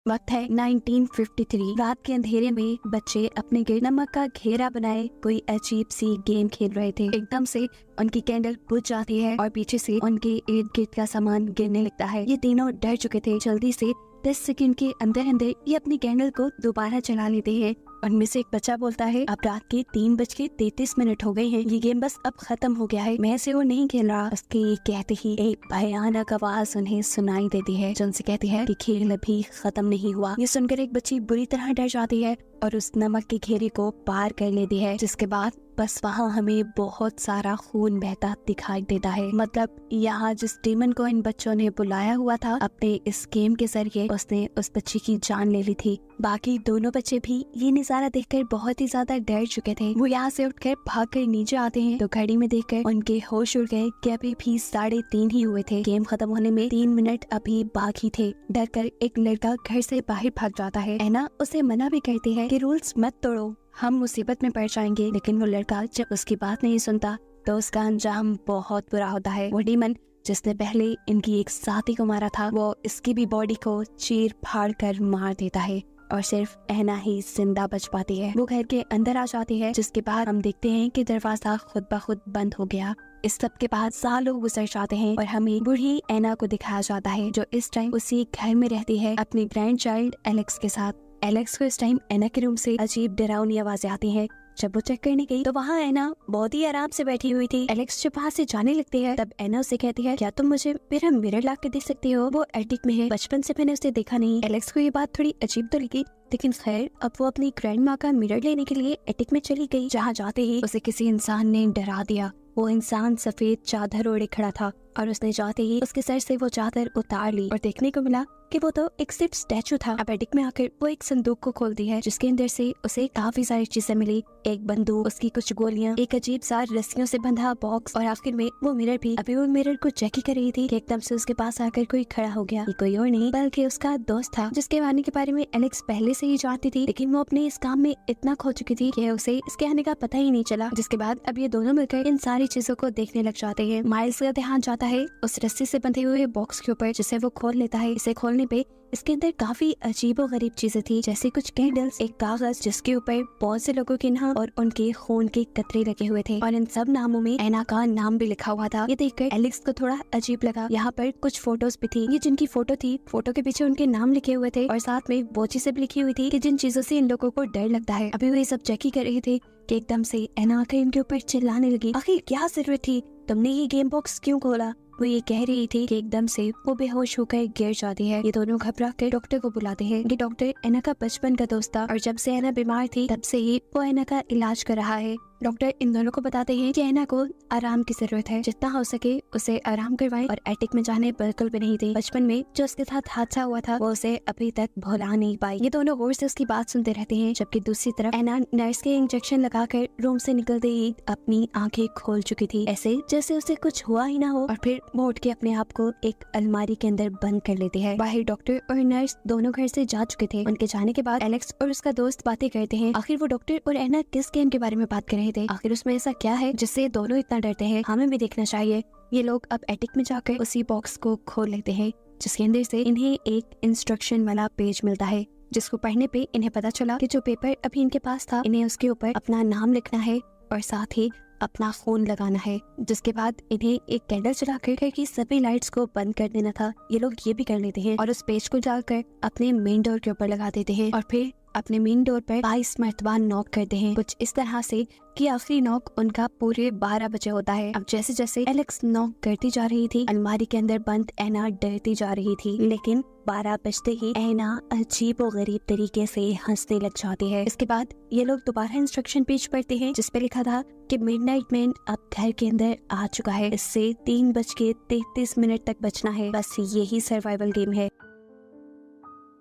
वक्त है 1953। रात के अंधेरे में बच्चे अपने गिर नमक का घेरा बनाए कोई अजीब सी गेम खेल रहे थे। एकदम से उनकी कैंडल बुझ जाती है और पीछे से उनके इर्द गिर्द का सामान गिरने लगता है। ये तीनों डर चुके थे। जल्दी से 10 सेकंड के अंदर अंदर ये अपनी कैंडल को दोबारा चला लेते हैं। उनमें से एक बच्चा बोलता है, अब रात के 3:33 हो गए हैं, ये गेम बस अब खत्म हो गया है, मैं इसे और नहीं खेल रहा। उसके कहते ही एक भयानक आवाज उन्हें सुनाई देती है जो उनसे कहती है कि खेल अभी खत्म नहीं हुआ। ये सुनकर एक बच्ची बुरी तरह डर जाती है और उस नमक के घेरे को पार कर लेती है, जिसके बाद बस वहाँ हमें बहुत सारा खून बहता दिखाई देता है। मतलब यहाँ जिस डीमन को इन बच्चों ने बुलाया हुआ था अपने इस गेम के जरिए, उसने उस बच्ची की जान ले ली थी। बाकी दोनों बच्चे भी ये नजारा देखकर बहुत ही ज्यादा डर चुके थे। वो यहाँ से उठकर भागकर नीचे आते हैं तो घड़ी में देखकर उनके होश उड़ गए कि अभी भी 3:30 ही हुए थे। गेम खत्म होने में 3 मिनट अभी बाकी थे। डर कर एक लड़का घर से बाहर भाग जाता है। ऐना उसे मना भी करती है कि रूल्स मत तोड़ो, हम मुसीबत में पड़ जाएंगे, लेकिन वो लड़का जब उसकी बात नहीं सुनता तो उसका अंजाम बहुत बुरा होता है। वो डीमन जिसने पहले इनकी एक साथी को मारा था, वो इसकी भी बॉडी को चीर फाड़ कर मार देता है और सिर्फ ऐना ही जिंदा बच पाती है। वो घर के अंदर आ जाती है, जिसके बाद हम देखते हैं कि दरवाजा खुद ब खुद बंद हो गया। इस सब के बाद सालों गुजर जाते हैं और हमें बूढ़ी ऐना को दिखाया जाता है जो इस टाइम उसी घर में रहती है अपनी ग्रैंड चाइल्ड एलेक्स के साथ। एलेक्स को इस टाइम ऐना के रूम से अजीब डरावनी आवाजें आती हैं। जब वो चेक करने गई तो वहाँ ऐना बहुत ही आराम से बैठी हुई थी। एलेक्स जब वहाँ से जाने लगती है तब ऐना उसे कहती है, क्या तुम मुझे मेरा मिरर ला के दे सकती हो? वो एटिक में है, बचपन से मैंने उसे देखा नहीं। एलेक्स को ये बात थोड़ी अजीब तो लगी, लेकिन खैर अब वो अपनी ग्रैंड माँ का मिरर लेने के लिए एटिक में चली गई, जहाँ जाते ही उसे किसी इंसान ने डरा दिया। वो इंसान सफेद चादर ओढ़े खड़ा था और उसने जाते ही उसके सर से वो चादर उतार ली और देखने को मिला कि वो तो एक सिर्फ स्टैचू था। अब एटिक में आकर वो एक संदूक को खोलती है जिसके अंदर से उसे काफी सारी चीजें मिली, एक बंदूक, उसकी कुछ गोलियां, एक अजीब सा रस्सियों से बंधा बॉक्स और आखिर में वो मिरर भी। अभी वो मिरर को चेक ही कर रही थी कि एकदम से उसके पास आकर कोई खड़ा हो गया। ये कोई और नहीं बल्कि उसका दोस्त था, जिसके आने के बारे में एलेक्स पहले से ही जानती थी, लेकिन वो अपने इस काम में इतना खो चुकी थी कि उसे इसके आने का पता ही नहीं चला। जिसके बाद अब ये दोनों मिलकर इन सारी चीजों को देखने लग जाते हैं। माइल्स का ध्यान जाता है उस रस्सी से बंधे हुए बॉक्स के ऊपर, जिसे वो खोल लेता है। इसे खोलने पे इसके अंदर काफी अजीबो गरीब चीजें थी, जैसे कुछ कैंडल्स, एक कागज जिसके ऊपर बहुत से लोगों के नाम और उनके खून के कतरे लगे हुए थे और इन सब नामों में ऐना का नाम भी लिखा हुआ था। ये देखकर एलेक्स को थोड़ा अजीब लगा। यहाँ पर कुछ फोटोज भी थी। ये जिनकी फोटो थी, फोटो के पीछे उनके नाम लिखे हुए थे और साथ में वो चीजें भी लिखी हुई थी कि जिन चीजों से इन लोगों को डर लगता है। अभी वो ये सब चेक ही कर रहे थे कि एकदम से ऐना आकर इनके ऊपर चिल्लाने लगी, आखिर क्या जरूरत थी, तुमने ये गेम बॉक्स क्यों खोला? वो ये कह रही थी कि एकदम से वो बेहोश होकर गिर जाती है। ये दोनों घबरा कर डॉक्टर को बुलाते हैं। ये डॉक्टर ऐना का बचपन का दोस्त था और जब से ऐना बीमार थी तब से ही वो ऐना का इलाज कर रहा है। डॉक्टर इन दोनों को बताते हैं कि ऐना को आराम की जरूरत है, जितना हो सके उसे आराम करवाएं और एटिक में जाने बिल्कुल भी नहीं थे। बचपन में जो उसके साथ हादसा हुआ था वो उसे अभी तक भुला नहीं पाई। ये दोनों गौर से उसकी बात सुनते रहते हैं, जबकि दूसरी तरफ ऐना नर्स के इंजेक्शन लगाकर रूम से निकलते ही अपनी आंखें खोल चुकी थी, ऐसे जैसे उसे कुछ हुआ ही ना हो, और फिर वो उठ के अपने आप को एक अलमारी के अंदर बंद कर लेती है। बाहर डॉक्टर और नर्स दोनों घर से जा चुके थे। उनके जाने के बाद एलेक्स और उसका दोस्त बातें करते हैं। आखिर वो डॉक्टर और ऐना किस गेम के बारे में बात कर रहे थे? आखिर उसमें ऐसा क्या है जिससे दोनों इतना डरते हैं? हमें भी देखना चाहिए। ये लोग अब एटिक में जाकर उसी बॉक्स को खोल लेते हैं, जिसके अंदर से इन्हें एक इंस्ट्रक्शन वाला पेज मिलता है, जिसको पढ़ने पे इन्हें पता चला कि जो पेपर अभी इनके पास था, इन्हें उसके ऊपर अपना नाम लिखना है और साथ ही अपना खून लगाना है। जिसके बाद इन्हें एक कैंडल जलाकर घर की सभी लाइट्स को बंद कर देना था। ये लोग ये भी कर लेते हैं और उस पेज को डालकर अपने मेन डोर के ऊपर लगा देते हैं और फिर अपने मेन डोर पर 22 मरतबा नॉक करते हैं, कुछ इस तरह से कि आखिरी नॉक उनका पूरे 12 बजे होता है। अब जैसे जैसे एलेक्स नॉक करती जा रही थी, अलमारी के अंदर बंद ऐना डरती जा रही थी, लेकिन 12 बजते ही ऐना अजीब और गरीब तरीके से हंसने लग जाती है। इसके बाद ये लोग दोबारा इंस्ट्रक्शन पेज पढ़ते हैं, जिसपे लिखा था कि मिडनाइट मैन अब घर के अंदर आ चुका है, इससे 3:33 तक बचना है, बस यही सर्वाइवल गेम है।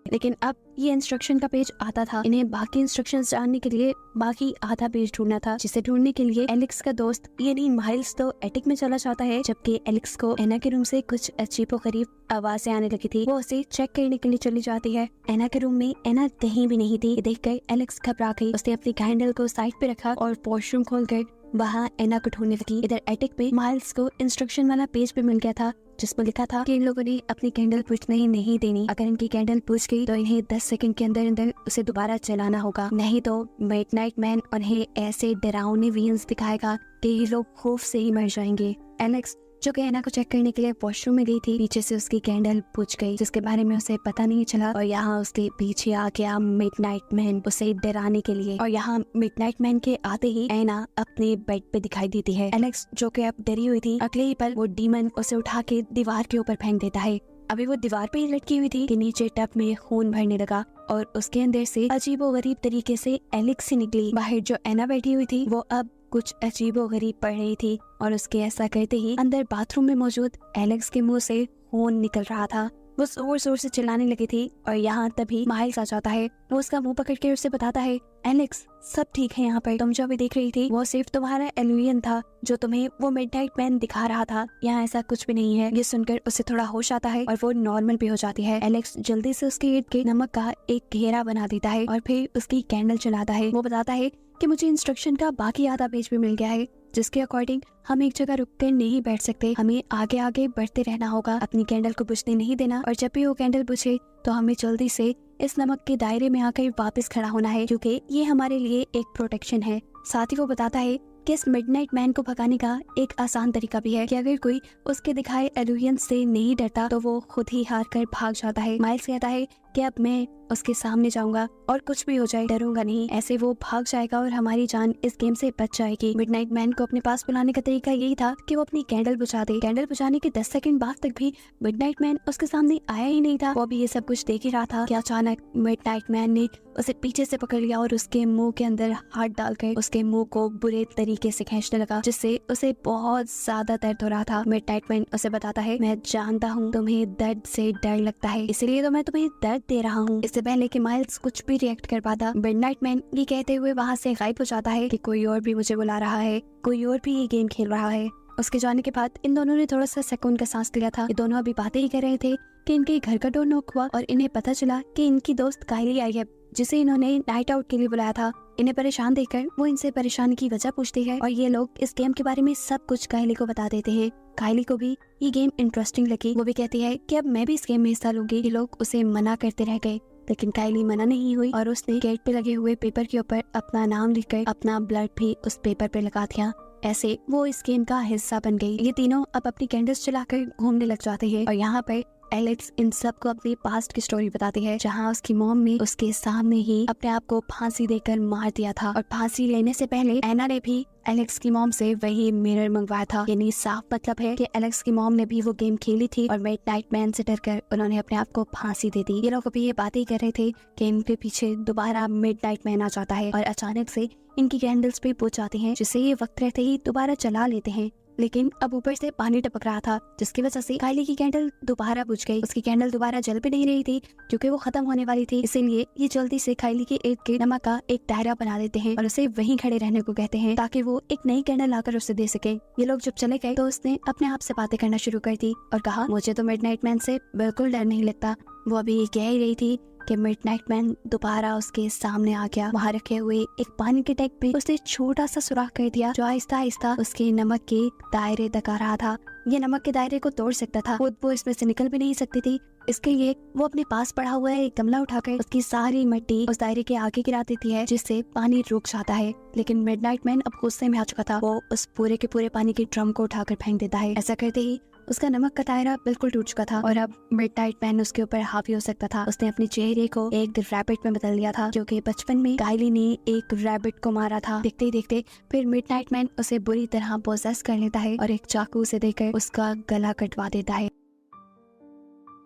लेकिन अब ये इंस्ट्रक्शन का पेज आता था, इन्हें बाकी इंस्ट्रक्शंस जानने के लिए बाकी आधा पेज ढूंढना था, जिसे ढूंढने के लिए एलेक्स का दोस्त यानी माइल्स तो एटिक में चला जाता है, जबकि एलेक्स को ऐना के रूम से कुछ अजीबोगरीब आवाजें आने लगी थी। वो उसे चेक करने के लिए चली जाती है। ऐना के रूम में ऐना कहीं भी नहीं थी। देखकर एलेक्स घबरा गई। उसने अपनी कैंडल को साइड पे रखा और वॉशरूम खोलकर वहाँ ऐना को ढूंढने लगी। इधर एटिक पे माइल्स को इंस्ट्रक्शन वाला पेज पे मिल गया था, जिसमें लिखा था कि इन लोगों ने अपनी कैंडल बुझने ही नहीं देनी। अगर इनकी कैंडल बुझ गई तो इन्हें 10 सेकंड के अंदर अंदर उसे दोबारा जलाना होगा, नहीं तो मिडनाइट मैन उन्हें ऐसे डरावने विजन्स दिखाएगा कि ये लोग खौफ से ही मर जाएंगे। एलेक्स जो कि एना को चेक करने के लिए वॉशरूम में गई थी, पीछे से उसकी कैंडल बुझ गई जिसके बारे में उसे पता नहीं चला और यहाँ उसके पीछे आ गया मिडनाइट मैन उसे डराने के लिए। और यहाँ मिडनाइट मैन के आते ही एना अपने बेड पे दिखाई देती है। एलेक्स जो कि अब डरी हुई थी, अगले ही पल वो डीमन उसे उठा के दीवार के ऊपर फेंक देता है। अभी वो दीवार पे ही लटकी हुई थी कि नीचे टब में खून भरने लगा और उसके अंदर से अजीबोगरीब तरीके से एलेक्स से निकली। बाहर जो एना बैठी हुई थी वो अब कुछ अजीबोगरीब पड़ रही थी और उसके ऐसा करते ही अंदर बाथरूम में मौजूद एलेक्स के मुंह से खून निकल रहा था। वो जोर जोर से चिल्लाने लगी थी और यहाँ तभी माइल्स आ जाता है। वो उसका मुंह पकड़ के उसे बताता है, एलेक्स सब ठीक है यहाँ पर, तुम जो भी देख रही थी वो सिर्फ तुम्हारा इल्यूजन था जो तुम्हें वो मिडनाइट मैन दिखा रहा था, यहाँ ऐसा कुछ भी नहीं है। ये सुनकर उसे थोड़ा होश आता है और वो नॉर्मल भी हो जाती है। एलेक्स जल्दी से उसके इर्द गिर्द नमक का एक घेरा बना देता है और फिर उसकी कैंडल जलाता है। वो बताता है कि मुझे इंस्ट्रक्शन का बाकी आधा पेज भी मिल गया है जिसके अकॉर्डिंग हम एक जगह रुककर नहीं बैठ सकते, हमें आगे आगे बढ़ते रहना होगा, अपनी कैंडल को बुझने नहीं देना और जब भी वो कैंडल बुझे तो हमें जल्दी से इस नमक के दायरे में आकर वापस खड़ा होना है क्योंकि ये हमारे लिए एक प्रोटेक्शन है। साथ ही वो बताता है कि इस मिडनाइट मैन को भगाने का एक आसान तरीका भी है कि अगर कोई उसके दिखाए इल्यूजन से नहीं डरता तो वो खुद ही हार कर भाग जाता है। माइल्स कहता है कि अब मैं उसके सामने जाऊंगा और कुछ भी हो जाए डरूंगा नहीं, ऐसे वो भाग जाएगा और हमारी जान इस गेम से बच जाएगी। मिडनाइट मैन को अपने पास बुलाने का तरीका यही था कि वो अपनी कैंडल बुझा दे। कैंडल बुझाने के 10 सेकंड बाद तक भी मिडनाइट मैन उसके सामने आया ही नहीं था। वो भी ये सब कुछ देख ही रहा था कि अचानक मिडनाइट मैन ने उसे पीछे से पकड़ लिया और उसके मुंह के अंदर हाथ डालकर उसके मुंह को बुरे तरीके से खींचने लगा जिससे उसे बहुत ज्यादा दर्द हो रहा था। मिडनाइट मैन उसे बताता है, मैं जानता हूँ तुम्हें दर्द से डर लगता है, इसीलिए तो मैं तुम्हें दर्द दे रहा हूँ। इससे पहले कि माइल्स कुछ भी रिएक्ट कर पाता, मिडनाइट मैन ये कहते हुए वहाँ से गायब हो जाता है कि कोई और भी मुझे बुला रहा है, कोई और भी ये गेम खेल रहा है। उसके जाने के बाद इन दोनों ने थोड़ा सा सुकून का सांस लिया था। ये दोनों अभी बातें ही कर रहे थे कि इनके घर का डोर नॉक हुआ और इन्हें पता चला कि इनकी दोस्त कायली आई है जिसे इन्होंने नाइट आउट के लिए बुलाया था। इन्हें परेशान देखकर वो इनसे परेशानी की वजह पूछती है और ये लोग इस गेम के बारे में सब कुछ कायली को बता देते हैं। कायली को भी ये गेम इंटरेस्टिंग लगी, वो भी कहती है कि अब मैं भी इस गेम में हिस्सा लूंगी। ये लोग उसे मना करते रह गए लेकिन कायली मना नहीं हुई और उसने गेट पे लगे हुए पेपर के ऊपर अपना नाम लिखकर अपना ब्लड भी उस पेपर पे लगा दिया। ऐसे वो इस गेम का हिस्सा बन गई। ये तीनों अब अपनी कैंडल्स चलाकर घूमने लग जाते हैं और यहाँ पर एलेक्स इन सब को अपनी पास्ट की स्टोरी बताती है जहाँ उसकी मॉम ने उसके सामने ही अपने आप को फांसी देकर मार दिया था और फांसी लेने से पहले एना ने भी एलेक्स की मॉम से वही मिरर मंगवाया था। यानी साफ मतलब है कि एलेक्स की मॉम ने भी वो गेम खेली थी और मिडनाइट मैन से डरकर उन्होंने अपने आप को फांसी दे दी। ये लोग अभी ये बातें कर रहे थे कि इनके पीछे दोबारा मिडनाइट मैन आ जाता है और अचानक से इनकी कैंडल्स भी बुझ जाती हैं जिसे ये वक्त रहते ही दोबारा जला लेते हैं। लेकिन अब ऊपर से पानी टपक रहा था जिसकी वजह से कायली की कैंडल दोबारा बुझ गई। उसकी कैंडल दोबारा जल भी नहीं रही थी क्योंकि वो खत्म होने वाली थी। इसीलिए ये जल्दी से कायली के इर्द गिर्द नमक का एक दायरा बना देते हैं और उसे वहीं खड़े रहने को कहते हैं ताकि वो एक नई कैंडल लाकर उसे दे सके। ये लोग जब चले गए तो उसने अपने आप से बातें करना शुरू कर दी और कहा, मुझे तो मिडनाइट मैन से बिल्कुल डर नहीं लगता। वो अभी ये कह ही रही थी कि मिडनाइट मैन दोबारा उसके सामने आ गया। वहाँ रखे हुए एक पानी के टैंक पे उसने छोटा सा सुराख कर दिया जो आहिस्ता आहिस्ता उसके नमक के दायरे तक आ रहा था। ये नमक के दायरे को तोड़ सकता था, खुद वो इसमें से निकल भी नहीं सकती थी। इसके लिए वो अपने पास पड़ा हुआ है एक गमला उठाकर उसकी सारी मिट्टी उस दायरे के आगे गिरा देती है जिससे पानी रुक जाता है। लेकिन मिडनाइट मैन अब गुस्से में आ चुका था। वो उस पूरे के पूरे पानी के ड्रम को उठाकर फेंक देता है। ऐसा करते ही उसका नमक का दायरा बिल्कुल टूट चुका था और अब मिडनाइट मैन उसके ऊपर हावी हो सकता था। उसने अपने चेहरे को एक रैबिट में बदल लिया था जो कि बचपन में कायली ने एक रैबिट को मारा था। देखते ही देखते फिर मिडनाइट मैन उसे बुरी तरह पोसेस कर लेता है और एक चाकू से देकर उसका गला कटवा देता है।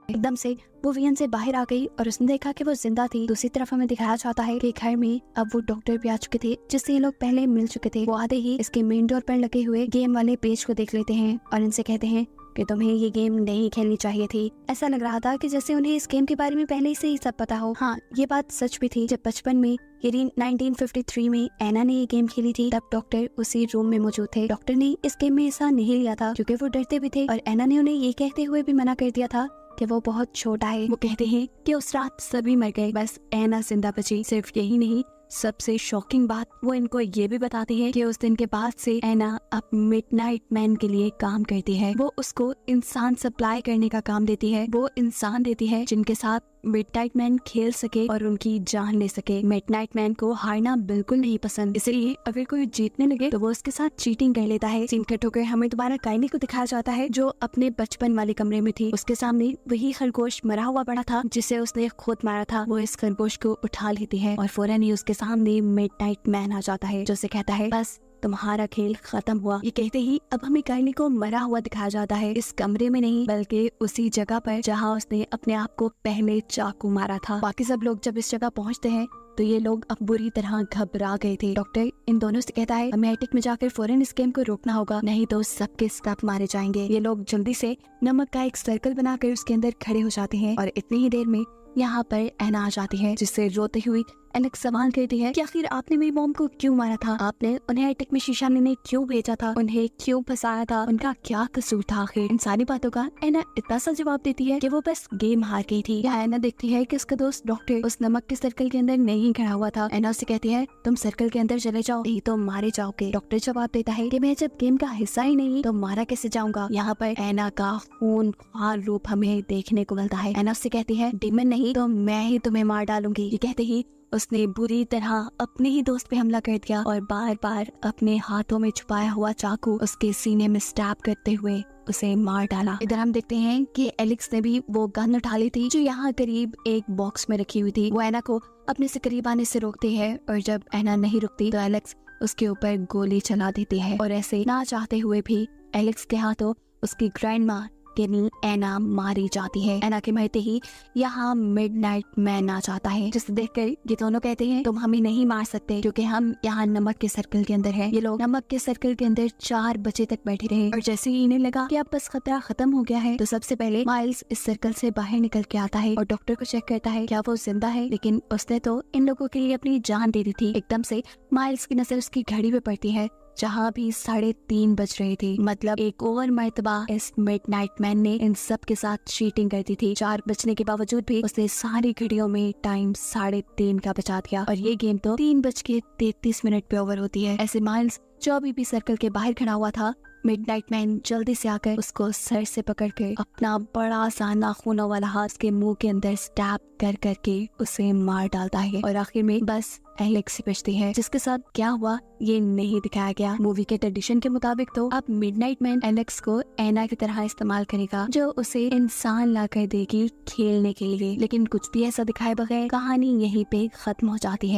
एकदम से वो वियन से बाहर आ गई और उसने देखा कि वो जिंदा थी। दूसरी तरफ हमें दिखाया जाता है कि घर में अब वो डॉक्टर भी आ चुके थे जिससे ये लोग पहले मिल चुके थे। वो आते ही इसके मेन डोर पर लगे हुए गेम वाले पेज को देख लेते हैं और इनसे कहते हैं कि तुम्हें ये गेम नहीं खेलनी चाहिए थी। ऐसा लग रहा था कि जैसे उन्हें इस गेम के बारे में पहले से ही सब पता हो। हाँ, ये बात सच भी थी। जब बचपन में यानी 1953 में एना ने ये गेम खेली थी तब डॉक्टर उसी रूम में मौजूद थे। डॉक्टर ने इस गेम में हिस्सा नहीं लिया था क्योंकि वो डरते भी थे और एना ने उन्हें ये कहते हुए भी मना कर दिया था कि वो बहुत छोटा है। वो कहते हैं कि उस रात सभी मर गए, बस एना जिंदा बची। सिर्फ यही नहीं, सबसे शॉकिंग बात वो इनको ये भी बताती है कि उस दिन के बाद से एना अब मिडनाइट मैन के लिए काम करती है। वो उसको इंसान सप्लाई करने का काम देती है। वो इंसान देती है जिनके साथ मिडनाइट मैन खेल सके और उनकी जान ले सके। मिडनाइट मैन को हारना बिल्कुल नहीं पसंद, इसलिए अगर कोई जीतने लगे तो वो उसके साथ चीटिंग कर लेता है। सीन कट होकर हमें दोबारा काइनी को दिखाया जाता है जो अपने बचपन वाले कमरे में थी। उसके सामने वही खरगोश मरा हुआ पड़ा था जिसे उसने खुद मारा था। वो इस खरगोश को उठा लेती है और फौरन ही उसके सामने मिडनाइट मैन आ जाता है जो उसे कहता है बस तुम्हारा खेल खत्म हुआ। ये कहते ही अब हमें काइनी को मरा हुआ दिखाया जाता है, इस कमरे में नहीं बल्कि उसी जगह पर जहाँ उसने अपने आप को पहले चाकू मारा था। बाकी सब लोग जब इस जगह पहुँचते हैं तो ये लोग अब बुरी तरह घबरा गए थे। डॉक्टर इन दोनों से कहता है हमें एटिक में जाकर फौरन इस गेम को रोकना होगा, नहीं तो सबके सब मारे जाएंगे। ये लोग जल्दी से नमक का एक सर्कल बनाकर उसके अंदर खड़े हो जाते हैं और इतनी ही देर में यहाँ पर एना आ जाती है जिससे रोते हुई एलेक्स सवाल करती है कि आखिर आपने मेरी मॉम को क्यों मारा था? आपने उन्हें एटिक में शीशा लेने क्यों भेजा था? उन्हें क्यों फंसाया था? उनका क्या कसूर था? आखिर इन सारी बातों का एना इतना सा जवाब देती है कि वो बस गेम हार गई थी। यहाँ एना देखती है कि उसका दोस्त डॉक्टर उस नमक के सर्कल के अंदर नहीं खड़ा हुआ था। एना उससे कहती है तुम सर्कल के अंदर चले जाओ नहीं तो मारे जाओगे। डॉक्टर जवाब देता है कि मैं जब गेम का हिस्सा ही नहीं तो मारा कैसे जाऊंगा। यहाँ पर एना का खूनख्वार रूप हमें देखने को मिलता है। एना उससे कहती है डीमन नहीं तो मैं ही तुम्हें मार डालूंगी। ये कहते ही उसने बुरी तरह अपने ही दोस्त पे हमला कर दिया और बार बार अपने हाथों में छुपाया हुआ चाकू उसके सीने में स्टैब करते हुए उसे मार डाला। इधर हम देखते हैं कि एलेक्स ने भी वो गन उठा ली थी जो यहाँ करीब एक बॉक्स में रखी हुई थी। वो एना को अपने से करीब आने से रोकती है और जब एना नहीं रुकती तो एलेक्स उसके ऊपर गोली चला देती है और ऐसे ना चाहते हुए भी एलेक्स के हाथों उसकी ग्रैंडमा एना मारी जाती है। एना के मरते ही यहाँ मिडनाइट मैन आ जाता है जिसे देखकर ये दोनों कहते हैं तुम हमें नहीं मार सकते क्योंकि हम यहाँ नमक के सर्कल के अंदर हैं। ये लोग नमक के सर्कल के अंदर 4 बजे तक बैठे रहे और जैसे ही इन्हें लगा कि अब बस खतरा खत्म हो गया है तो सबसे पहले माइल्स इस सर्कल से बाहर निकल के आता है और डॉक्टर को चेक करता है क्या वो जिंदा है, लेकिन उसने तो इन लोगों के लिए अपनी जान दे दी थी। एकदम से माइल्स की नजर उसकी घड़ी पे पड़ती है जहाँ भी 3:30 बज रही थी। मतलब एक और मर्तबा इस मिडनाइट मैन ने इन सब के साथ चीटिंग कर दी थी। 4 बजने के बावजूद भी उसने सारी घड़ियों में टाइम 3:30 का बचा दिया और ये गेम तो 3:33 पे ओवर होती है। ऐसे माइल्स जो अभी भी सर्कल के बाहर खड़ा हुआ था, मिडनाइट मैन जल्दी से आकर उसको सर से पकड़ के अपना बड़ा सा नाखूनों वाला हाथ उसके मुंह के अंदर स्टैब कर करके उसे मार डालता है और आखिर में बस एलेक्स बचती है। जिसके साथ क्या हुआ ये नहीं दिखाया गया। मूवी के ट्रेडिशन के मुताबिक तो अब मिडनाइट मैन एलेक्स को एना की तरह इस्तेमाल करेगा जो उसे इंसान ला कर देगी खेलने के लिए, लेकिन कुछ भी ऐसा दिखाए बगैर कहानी यहीं पे खत्म हो जाती है।